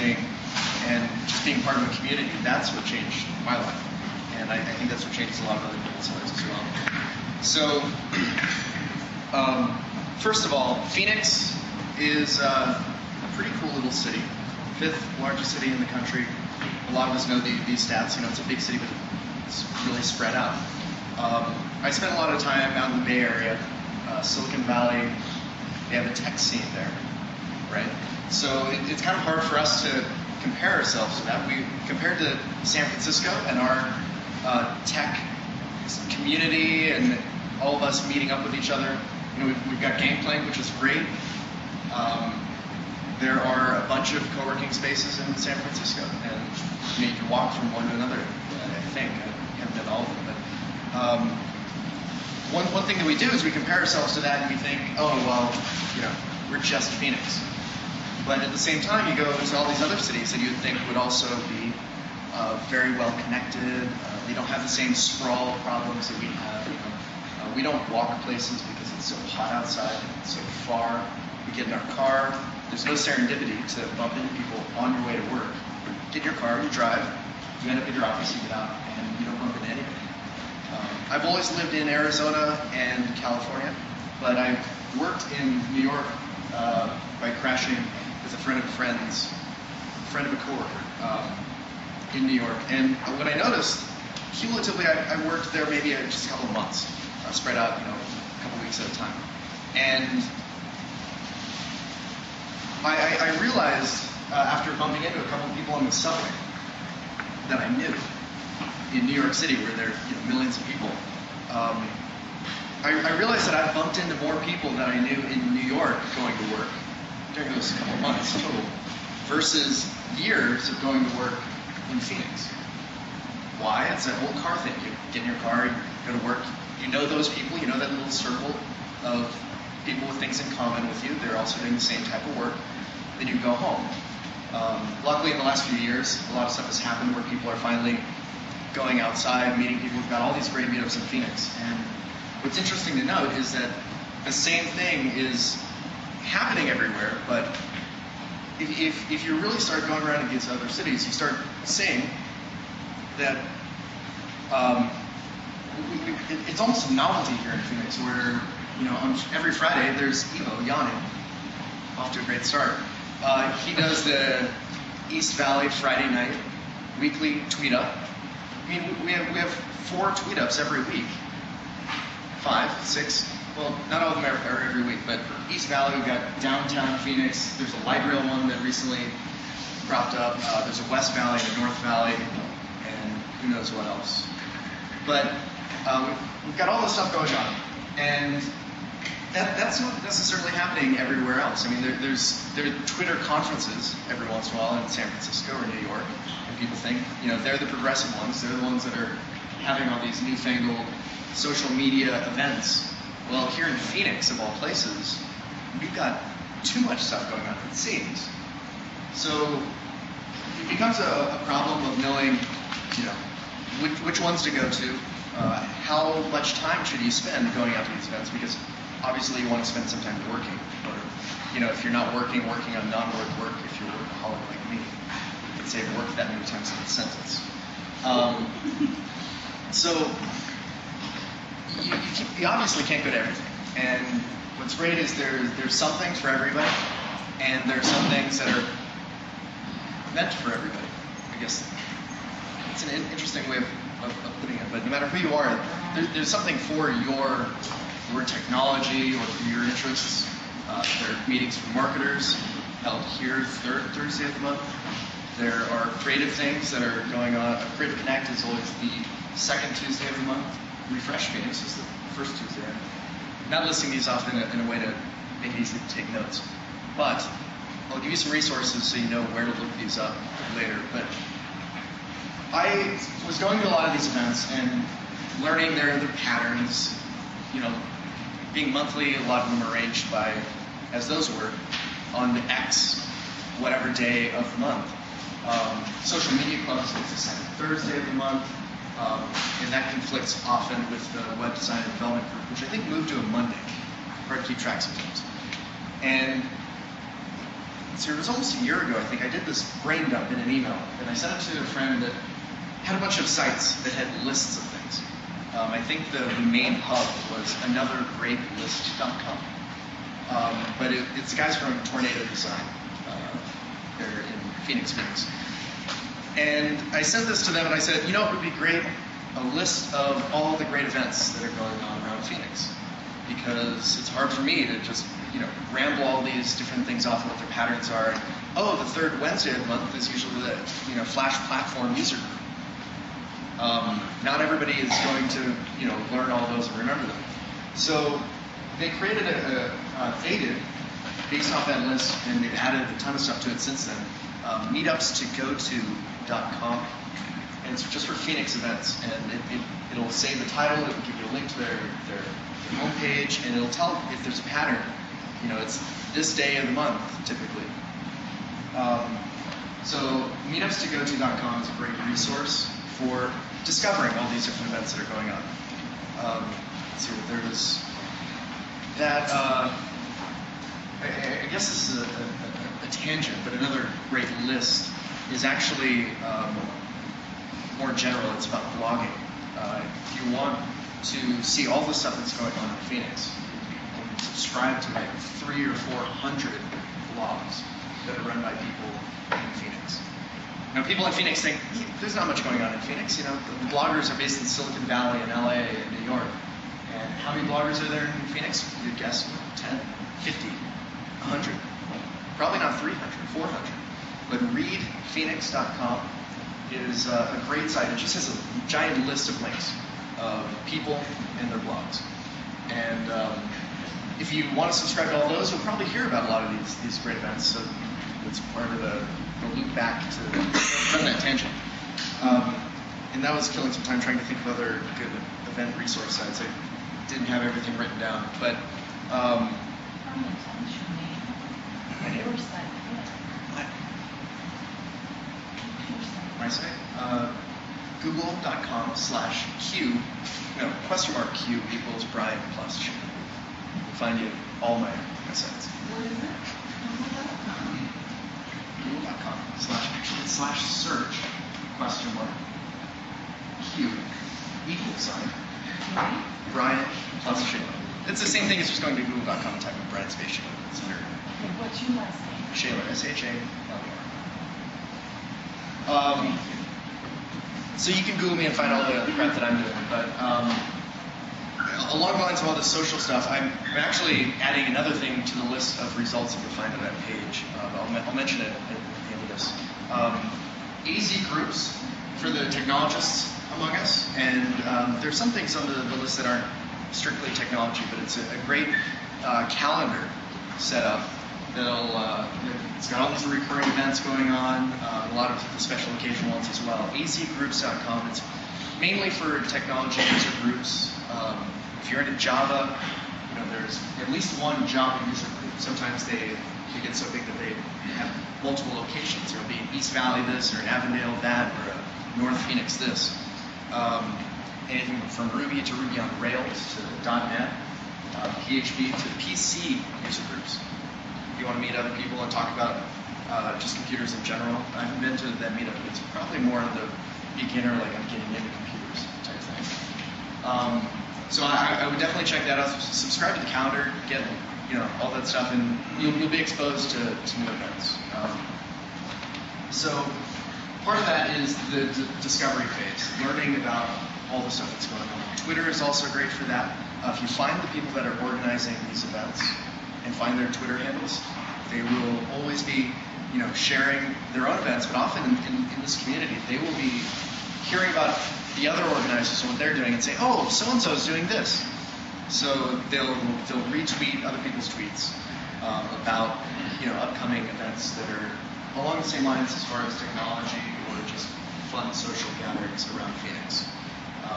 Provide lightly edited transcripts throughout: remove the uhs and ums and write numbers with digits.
networking and just being part of a community, that's what changed my life. And I think that's what changes a lot of other people's lives as well. So, first of all, Phoenix is a pretty cool little city, 5th largest city in the country. A lot of us know these stats. You know, it's a big city, but it's really spread out. I spent a lot of time out in the Bay Area, Silicon Valley. They have a tech scene there, right? So it's kind of hard for us to compare ourselves to that. We compared to San Francisco and our tech community and all of us meeting up with each other. You know, we've got Gangplank, which is great. There are a bunch of co-working spaces in San Francisco, and you know, you can walk from one to another. I think I haven't done all of them, but one thing that we do is we compare ourselves to that, and we think, oh well, you know, we're just Phoenix. But at the same time, you go to all these other cities that you would think would also be very well connected. They don't have the same sprawl problems that we have. You know, we don't walk places because it's so hot outside, it's so far. We get in our car. There's no serendipity to bump into people on your way to work. You get in your car, you drive, you end up in your office, you get out, and you don't bump into anybody. I've always lived in Arizona and California, but I worked in New York by crashing with a friend of a friend's, friend of a coworker in New York. And what I noticed, cumulatively, I worked there maybe just a couple of months, spread out, you know, a couple weeks at a time. And I realized after bumping into a couple of people on the subway that I knew in New York City, where there are, you know, millions of people. I realized that I bumped into more people that I knew in New York going to work during those couple of months total, versus years of going to work in Phoenix. Why? It's that whole car thing. You get in your car, you go to work, you know those people, you know that little circle of people with things in common with you. They're also doing the same type of work. Then you go home. Luckily, in the last few years, a lot of stuff has happened where people are finally going outside, meeting people. We've got all these great meetups in Phoenix. And what's interesting to note is that the same thing is happening everywhere, but if you really start going around to these other cities, you start seeing that it's almost a novelty here in Phoenix where, you know, on every Friday there's Evo, Yanni, off to a great start. He does the East Valley Friday night weekly tweet up. I mean, we have 4 tweet ups every week. 5, 6, well, not all of them are every week, but East Valley, we've got downtown Phoenix. There's a light rail one that recently cropped up. There's a West Valley and a North Valley, and who knows what else. But we've got all this stuff going on, and that's not necessarily happening everywhere else. I mean, there are Twitter conferences every once in a while in San Francisco or New York, and people think, you know, they're the progressive ones. They're the ones that are having all these newfangled social media events. Well, here in Phoenix, of all places, we've got too much stuff going on, it seems. So it becomes a problem of knowing, you know, which ones to go to, how much time should you spend going out to these events, because obviously you want to spend some time working, or, you know, if you're not working on non-work work, if you're a workaholic like me, you can say work that many times in a sentence. So you obviously can't go to everything, and what's great is there's some things for everybody, and there's some things that are meant for everybody. I guess it's an interesting way of putting it, but no matter who you are, there's something for your technology or for your interests. There are meetings for marketers held here third Thursday of the month. There are creative things that are going on. Creative Connect is always the second Tuesday of the month. Refresh Phoenix is the first Tuesday. I'm not listing these off in a way to make it easy to take notes, but I'll give you some resources so you know where to look these up later. But I was going to a lot of these events and learning their patterns, you know, being monthly. A lot of them arranged by, as those were, on the X, whatever day of the month. Social media clubs is the second Thursday of the month. And that conflicts often with the web design and development group, which I think moved to a Monday. Hard to keep track sometimes. And so it was almost a year ago, I think, I did this brain dump in an email, and I sent it to a friend that had a bunch of sites that had lists of things. I think the main hub was anothergreatlist.com. But it's guys from Tornado Design. They're in Phoenix. And I sent this to them and I said, it would be great, a list of all the great events that are going on around Phoenix. Because it's hard for me to just, ramble all these different things off and what their patterns are. And, the third Wednesday of the month is usually the, Flash platform user group. Not everybody is going to, learn all those and remember them. So they created they did, based off that list, and they've added a ton of stuff to it since then. Meetupstogoto.com, and it's just for Phoenix events, and it'll say the title, it'll give you a link to their homepage, and it'll tell if there's a pattern. It's this day of the month, typically. So meetupstogoto.com is a great resource for discovering all these different events that are going on. Let's see, there's that, I guess this is a tangent, but another great list is actually more general. It's about blogging. If you want to see all the stuff that's going on in Phoenix, you can subscribe to like 300 or 400 blogs that are run by people in Phoenix. Now, people in Phoenix think, there's not much going on in Phoenix. The bloggers are based in Silicon Valley and LA and New York. And how many bloggers are there in Phoenix? You'd guess 10, 50, 100. Probably not 300, 400. But readphoenix.com is a great site. It just has a giant list of links of people and their blogs. And if you want to subscribe to all those, you'll probably hear about a lot of these great events. So it's part of the loop back to from that tangent. And that was killing some time trying to think of other good event resource sites. I didn't have everything written down, but my site, google.com/q, !Q equals Brian plus Shane. You'll find you all my sites. What is it? Google.com/search, !Q equals sign, Brian plus Shane. It's the same thing as just going to google.com and typing Brian space Shane. It's under. Okay, what's your last name? Shaler, S-H-A-L-E-R. So you can Google me and find all the crap that I'm doing, but along the lines of all this social stuff, I'm actually adding another thing to the list of results that you'll find on that page. I'll mention it at the end of this. AZ groups for the technologists among us, and there's some things on the list that aren't strictly technology, but it's a great calendar set up it's got all these recurring events going on, a lot of the special occasion ones as well. azgroups.com, it's mainly for technology user groups. If you're into Java, there's at least one Java user group. Sometimes they get so big that they have multiple locations. There'll be an East Valley this, or an Avondale that, or a North Phoenix this. Anything from Ruby to Ruby on Rails to .NET, PHP to PC user groups. If you want to meet other people and talk about just computers in general, I haven't been to that meetup, but it's probably more of the beginner, like I'm getting into computers type thing. So I would definitely check that out. Subscribe to the calendar, get all that stuff, and you'll be exposed to new events. So part of that is the discovery phase, learning about all the stuff that's going on. Twitter is also great for that. If you find the people that are organizing these events and find their Twitter handles, they will always be, sharing their own events, but often in this community, they will be hearing about the other organizers and what they're doing and say, oh, so-and-so is doing this. So they'll retweet other people's tweets about, upcoming events that are along the same lines as far as technology or just fun social gatherings around Phoenix.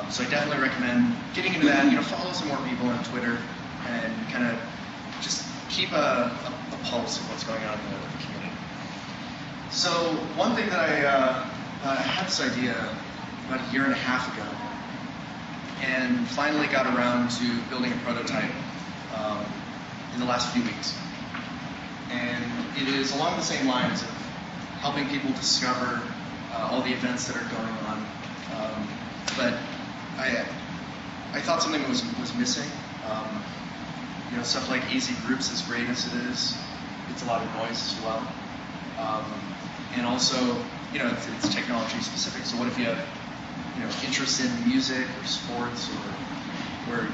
So I definitely recommend getting into that, follow some more people on Twitter and kind of just keep a pulse of what's going on in the community. So one thing that I had this idea about a year and a half ago, and finally got around to building a prototype in the last few weeks. and it is along the same lines of helping people discover all the events that are going on. But I thought something was missing. Stuff like easy groups, as great as it is, it's a lot of noise as well. And also, it's technology specific. So what if you have, interest in music or sports or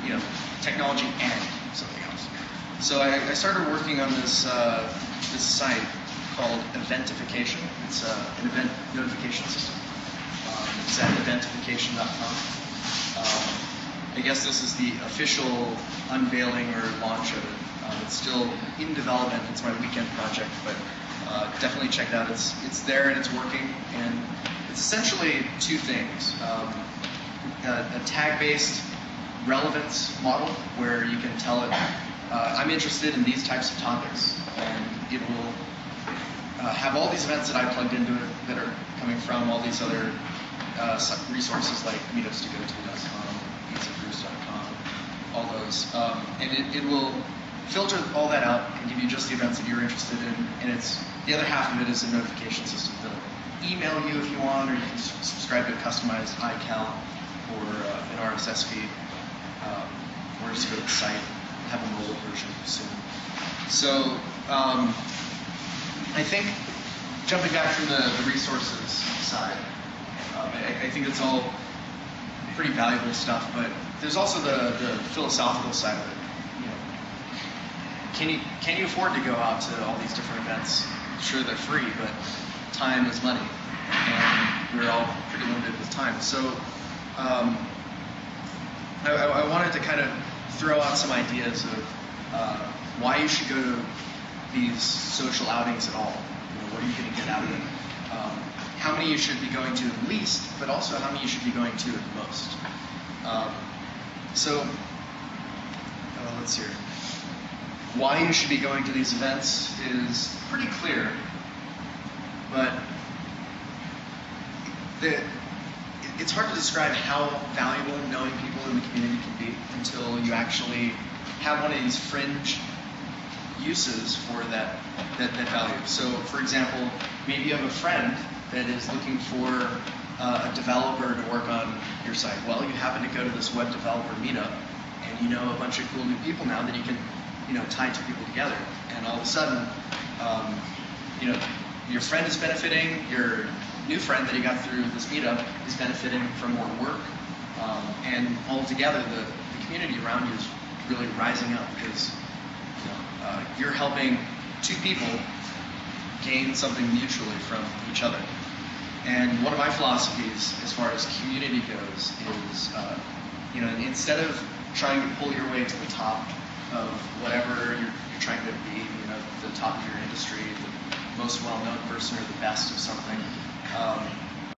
technology and something else? So I started working on this site called Eventification. It's an event notification system. It's at eventification.com. I guess this is the official unveiling or launch of it. It's still in development. It's my weekend project, but definitely check it out. It's there and it's working, and it's essentially two things: a tag-based relevance model where you can tell it, I'm interested in these types of topics, and it will have all these events that I plugged into it that are coming from all these other resources like meetupstogo2.com, easycruise.com, all those, and it will filter all that out and give you just the events that you're interested in. And it's the other half of it is a notification system that'll email you if you want, or you can subscribe to a customized iCal or an RSS feed, or just go to the site and have a mobile version soon. So I think jumping back from the resources side, I think it's all pretty valuable stuff, but there's also the philosophical side of it. Can you afford to go out to all these different events? Sure, they're free, but time is money, and we're all pretty limited with time. So I wanted to kind of throw out some ideas of why you should go to these social outings at all. What are you going to get out of it? How many you should be going to at least, but also how many you should be going to at most. Let's see here. Why you should be going to these events is pretty clear, but it's hard to describe how valuable knowing people in the community can be until you actually have one of these fringe uses for that value. So, for example, maybe you have a friend that is looking for a developer to work on your site. Well, you happen to go to this web developer meetup, and you know a bunch of cool new people now that you can tie two people together, and all of a sudden, your friend is benefiting, your new friend that you got through this meetup is benefiting from more work, and altogether the community around you is really rising up because you're helping two people gain something mutually from each other. And one of my philosophies as far as community goes is, instead of trying to pull your way to the top of whatever you're trying to be, the top of your industry, the most well-known person or the best of something,